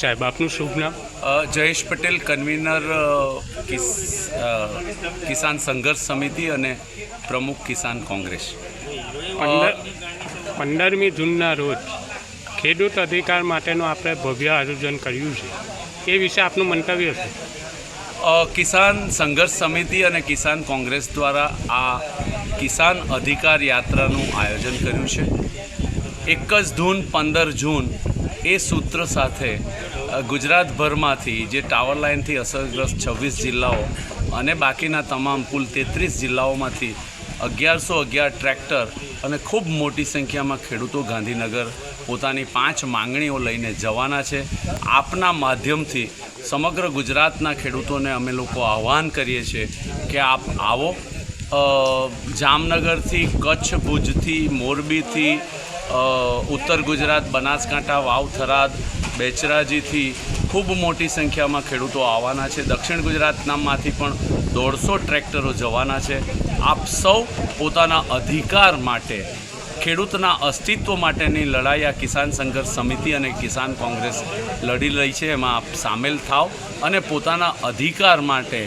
સાહેબ, આપનું શુભ નામ? જયેશ પટેલ, કન્વીનર કિસાન સંઘર્ષ સમિતિ અને પ્રમુખ કિસાન કોંગ્રેસ. 15મી જૂનના રોજ ખેડૂત અધિકાર માટેનું આપણે ભવ્ય આયોજન કર્યું છે, એ વિશે આપનું મંતવ્ય છે? કિસાન સંઘર્ષ સમિતિ અને કિસાન કોંગ્રેસ દ્વારા આ કિસાન અધિકાર યાત્રાનું આયોજન કર્યું છે. એક જ ધૂન 15 જૂન એ સૂત્ર સાથે ગુજરાતભરમાંથી જે ટાવર લાઇનથી અસરગ્રસ્ત 26 જિલ્લાઓ અને બાકીના તમામ કુલ 33 જિલ્લાઓમાંથી 1111 ટ્રેક્ટર અને ખૂબ મોટી સંખ્યામાં ખેડૂતો ગાંધીનગર પોતાની 5 માંગણીઓ લઈને જવાના છે. આપના માધ્યમથી સમગ્ર ગુજરાતના ખેડૂતોને અમે લોકો આહ્વાન કરીએ છીએ કે આપ આવો. જામનગરથી કચ્છ, ભુજથી, મોરબીથી, ઉત્તર ગુજરાત, બનાસકાંઠા, વાવ, થરાદ, બેચરાજીથી ખૂબ મોટી સંખ્યામાં ખેડૂતો આવવાના છે. દક્ષિણ ગુજરાતનામાંથી પણ 150 ટ્રેક્ટરો જવાના છે. આપ સૌ પોતાના અધિકાર માટે, ખેડૂતના અસ્તિત્વ માટેની લડાઈ આ કિસાન સંઘર્ષ સમિતિ અને કિસાન કોંગ્રેસ લડી રહી છે. એમાં આપ સામેલ થાવ અને પોતાના અધિકાર માટે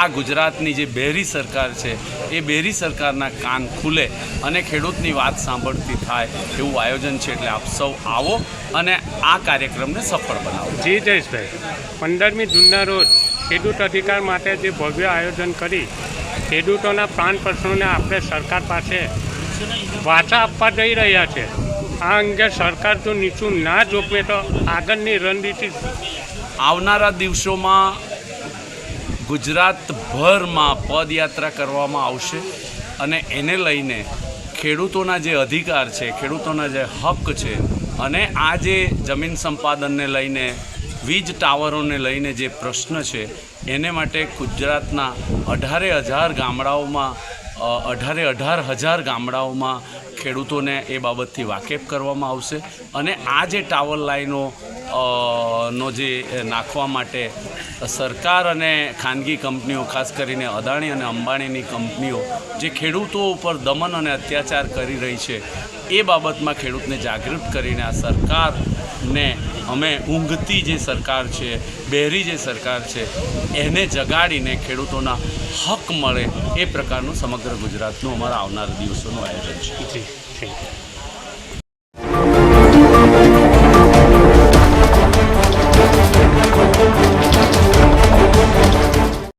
આ ગુજરાતની જે બેરી સરકાર છે એ બેરી સરકારના કાન ખુલે અને ખેડૂતની વાત સાંભળતી થાય એવું આયોજન છે. એટલે આપ સૌ આવો અને આ કાર્યક્રમને સફળ બનાવો. જી જયેશભાઈ, 15મી જૂનના રોજ ખેડૂત અધિકાર માટે જે ભવ્ય આયોજન કરી ખેડૂતોના પ્રાણ પ્રશ્નોને આપણે સરકાર પાસે વાચા આપવા જઈ રહ્યા છે. આ અંગે સરકાર જો નીચું ના જોખમે તો આગળની રણનીતિ આવનારા દિવસોમાં ગુજરાતભરમાં પદયાત્રા કરવામાં આવશે અને એને લઈને ખેડૂતોના જે અધિકાર છે, ખેડૂતોના જે હક છે અને આ જે જમીન સંપાદનને લઈને, વીજ ટાવરોને લઈને જે પ્રશ્ન છે એને માટે ગુજરાતના 18,000 ગામડાઓમાં 18,000 ગામડાઓમાં ખેડૂતોને એ બાબતથી વાકેફ કરવામાં આવશે. અને આ જે ટાવર લાઈનો નો જે નાખવા માટે સરકાર અને ખાનગી કંપનીઓ, ખાસ કરીને અદાણી અને અંબાણીની કંપનીઓ જે ખેડૂતો ઉપર દમન અને અત્યાચાર કરી રહી છે એ બાબતમાં ખેડૂતને જાગૃત કરીને આ સરકારને અમે ઊંઘતી જે સરકાર છે, બેરી જે સરકાર છે એને જગાડીને ખેડૂતોના હક મળે એ પ્રકારનું સમગ્ર ગુજરાતનું અમારા આવનારા દિવસોનું આયોજન છે. જી, થેન્ક યુ.